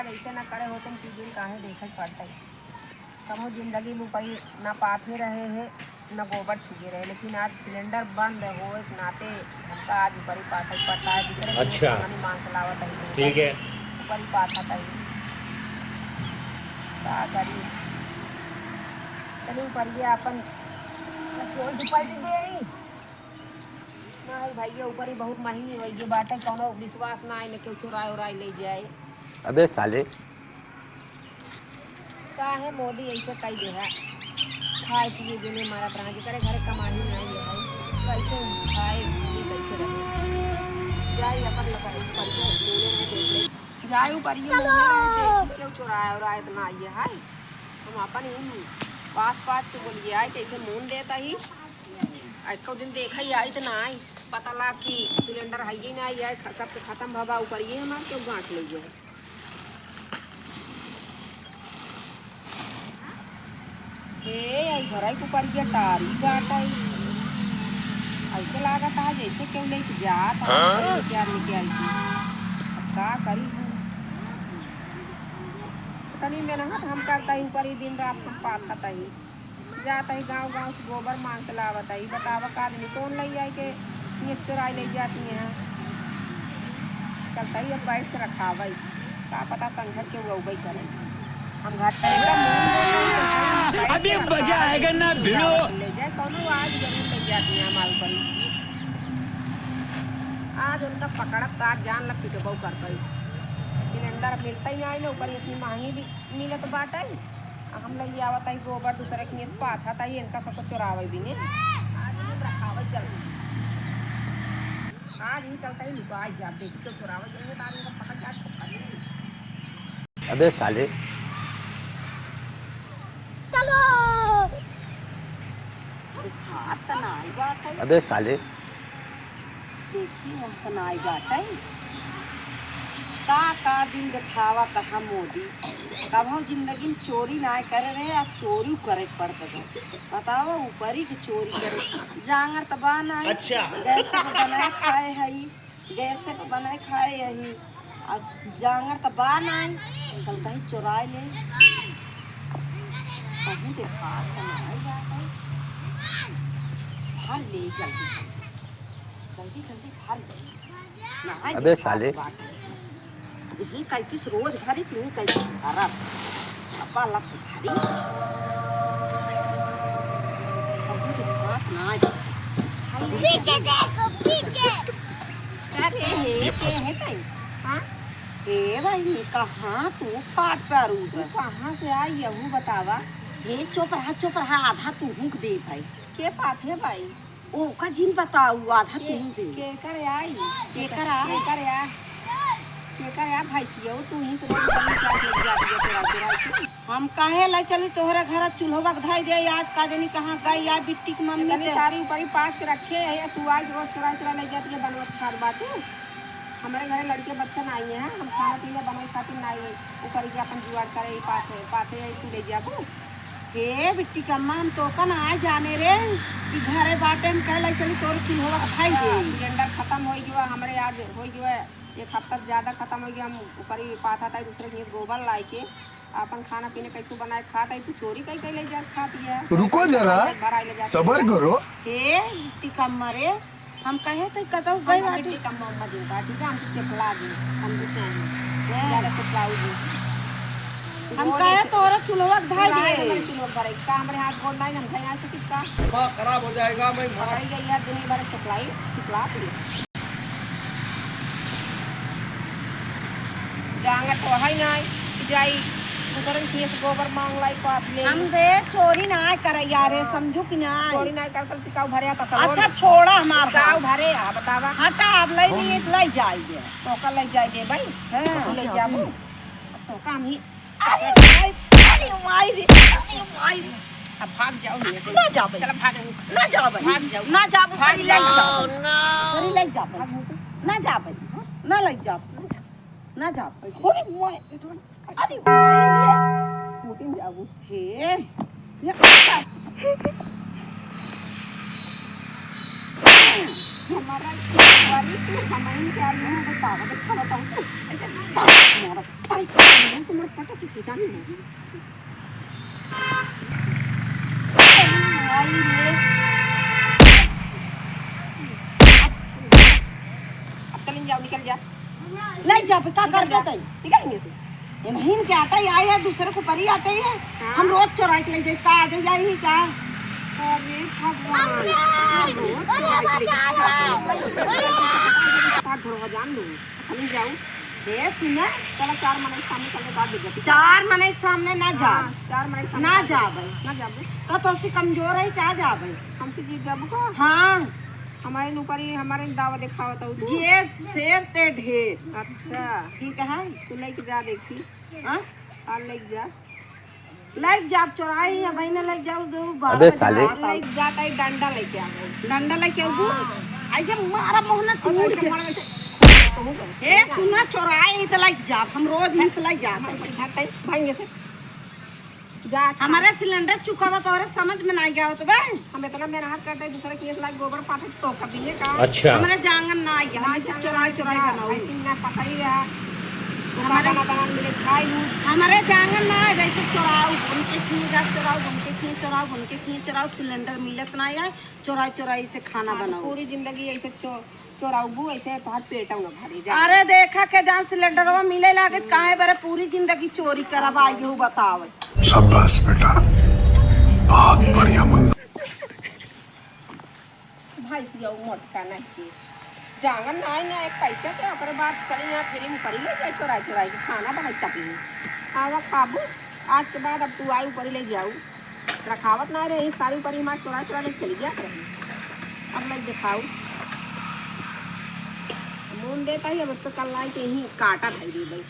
आज ऐसे ना करे हो तुम की दिन काहे देखत पड़ता है। कमो जिंदगी में कोई ना पाथे रहे हैं न गोबर छुए रहे, लेकिन आज सिलेंडर बंद हो एक नाते हमका आज ऊपर ही पाथा पड़ता है। दूसरे अच्छा मांग के लावत है ठीक है। ऊपर ही पाथा था क्या करी। चलिए ऊपर ये अपन नहीं भैया ऊपर ही बहुत महंगी हुई ये बाटे कोनो विश्वास ना आए न क्यों चुराए उराए ले जाए। अबे साले का है मोदी ऐसे कई दे है खाए पिए देने मारा प्राण जी करे घर कमाही नहीं है भाई कैसे खाए पिए कैसे रहे जाए अपन लगा ऊपर के मोने नहीं देख ले जाए ऊपर ये मोने क्यों चुराए उराए इतना ये है हम अपन ही पास पास के बोलिए आए कैसे मून देता ही एक दिन देखा ही आई तो ना आई पता ला कि सिलेंडर है ही नहीं आई सब तो खत्म भवा ऊपर ये हमारे क्यों गांठ ले जाए। घर के ऊपर ये टारी गाट है ऐसे लागत है जैसे क्यों लेके जात क्या लेके आई थी क्या करी तनी मेहनत हम करता ही ऊपर ही दिन रात हम पाता ही जाता ही गांव गांव से गोबर मांग के लावत है बतावा का आदमी कौन ले जाए के ये चुराई ले जाती हैं चलता ही अब बैठ के रखा भाई का पता संघर्ष के वो वही करे हम घर अभी मजा आएगा ना भिड़ो ले जाए कौन आज जरूर ले जाती हैं हमारे ऊपर आज उनका पकड़ काट जान लग तो बहु कर पाई सिलेंडर मिलता ही नहीं ना ऊपर इतनी महंगी भी मिले तो बात है हम लोग आवत है गोबर दूसरे के पाथा था इनका सबको चुरावे भी नहीं आज ही रखावे चल आज ही चलता ही लुका जा देखी तो चुरावे जाएंगे तो आज इनका पकड़ क्या ठोका अबे साले चलो हाथ तनाई बात है अबे साले देखिए वहाँ तनाई बात है का दिन दिखावा कहा मोदी कब हम जिंदगी में चोरी ना करे रहे अब चोरी करे पड़ता है बताओ ऊपर ही चोरी करे जांगर तबा ना अच्छा गैस पे बनाए खाए हई गैस पे बनाए खाए यही अब जांगर तबा ना चलता ही चुराए ले कहीं देखा तनाई बात है भर ले जल्दी जल्दी जल्दी भर ले अबे साले यही कैतीस रोज भरी तीन कैतीस खराब अपा लग भरी ए भाई कहाँ तू पाट पारू कहाँ से आई यहू बतावा हे चुप रहा आधा तू हुक दे भाई के पात है भाई ओ का जिन बताऊ आधा तू दे के कर आई के कर आ भाई तू ही हम काहे ला चले तोहरा घर चूल्हा धाई दे आज का जनी कहाँ गई या बिट्टी की मम्मी सारी ऊपर ही पास के रखे है तू आज रोज चुरा ले जाती है बनवत खार बात हमारे घर लड़के बच्चे ना आए हैं हम खाना पीना बनाए खातिर ना आए ऊपर के अपन जुगाड़ करे पाथे तू ले जाबू हे बिट्टी की अम्मा हम तो कन आए जाने रे कि घरे बाटे में कह चली तोर चूल्हा खाई दे सिलेंडर खत्म हो गया हमारे आज हो गया एक हफ्ता ज़्यादा खत्म हो गया हम ऊपर ही पाता था दूसरे के गोबर ला के अपन खाना पीने कैसे बनाए खाता है तू चोरी कई ले जा खाती है रुको जरा सबर करो हे टिकम मरे हम कहे तो कतौ गई बाटी टिकम मम्मा जी बाटी हम से खिला दी हम देते हैं ज्यादा से खिलाऊगी हम कहे तोरा चुलवा धाई दे चुलवा भरे का हमारे हाथ गोड़ नहीं हम खाया से कितना मां खराब हो जाएगा मैं मर गई यार दिन भर सप्लाई सिखला दी जांगा तो है नहीं जाई उधर खेत गोबर मांग लाई पाप ले हम दे चोरी ना करे यार समझू कि ना चोरी ना कर तो काऊ भरे का अच्छा छोड़ा हमार काऊ भरे आ बतावा हटा अब ले नहीं ले जाइए तो का ले जाइए भाई हां ले जाबू तो काम ही अरे माई अब भाग जाओ ना जाओ चल भाग ना जाओ भाग जाओ ना जाओ भाग ले जाओ सॉरी ले जाओ ना जाओ ना ले जाओ ना जा अरे मोय अरे मोटिन जाबू हे हमारा वाली तू हमारी क्या नहीं बताओ अच्छा बताऊं ऐसे मारा पैसा मोर पटा से जानी है भाई रे अब चलिए जाओ निकल जा ले जा पे का कर देते निकलेंगे से ये नहीं क्या आता ही आया दूसरे को परी आते ही है हम रोज चुरा के ले जाए का आ जाए ही क्या अरे भगवान जान लो चलिए जाओ ये सुना चलो 4 महीने सामने चल के बाद दे 4 महीने सामने ना जा 4 महीने ना जा भाई ना जा का तो सी कमजोर है क्या जा भाई हमसे जीत जाबू का हां हमारे ऊपर ही हमारे दावा दिखावत हो ये शेर ते ढेर अच्छा ठीक है तू लेके जा देखी हां आ लेके जा लाइक जाप चौराही है भाई ने लाइक जाओ दो अबे साले लाइक जाता है डंडा लेके आ डंडा लेके आओ ऐसे मारा मोहना टूट से ए सुना चौराहे तो लाइक जाप हम रोज ही से लाइक जाते हैं भाई से जा हमारे सिलेंडर चुका हुआ तो और समझ में नहीं गया हो तो भाई हम इतना मेहनत करते हैं दूसरे केस लाइक गोबर पाते तो कर दिए का अच्छा हमारे जांगन ना आई हम ऐसे चौराहे बनाओ ऐसे ना पसाई रहा हमारे जांगन ना है वैसे चौराव उनके चौराव सिलेंडर मिलत ना है चौराई से खाना बनाओ पूरी जिंदगी ऐसे चौराऊ ऐसे तो पेट भरी जा अरे देखा के जान सिलेंडर वो मिले लागे काहे बरे पूरी जिंदगी चोरी करब आइयो बताओ शाबाश बेटा बहुत बढ़िया मुन्ना भाई सिया मोटका नहीं जांगन ना ना एक पैसे के ओकरे बाद चली यहाँ फिर ऊपर ले जाए चोराई के खाना बना चपी आवा खाबू आज के बाद अब तू आई ऊपर ले जाऊ रखावत ना रही सारी ऊपर मार चोरा ले चली गया रही अब मैं दिखाऊ मून देता ही अब तो कल लाई के ही काटा भाई दी भाई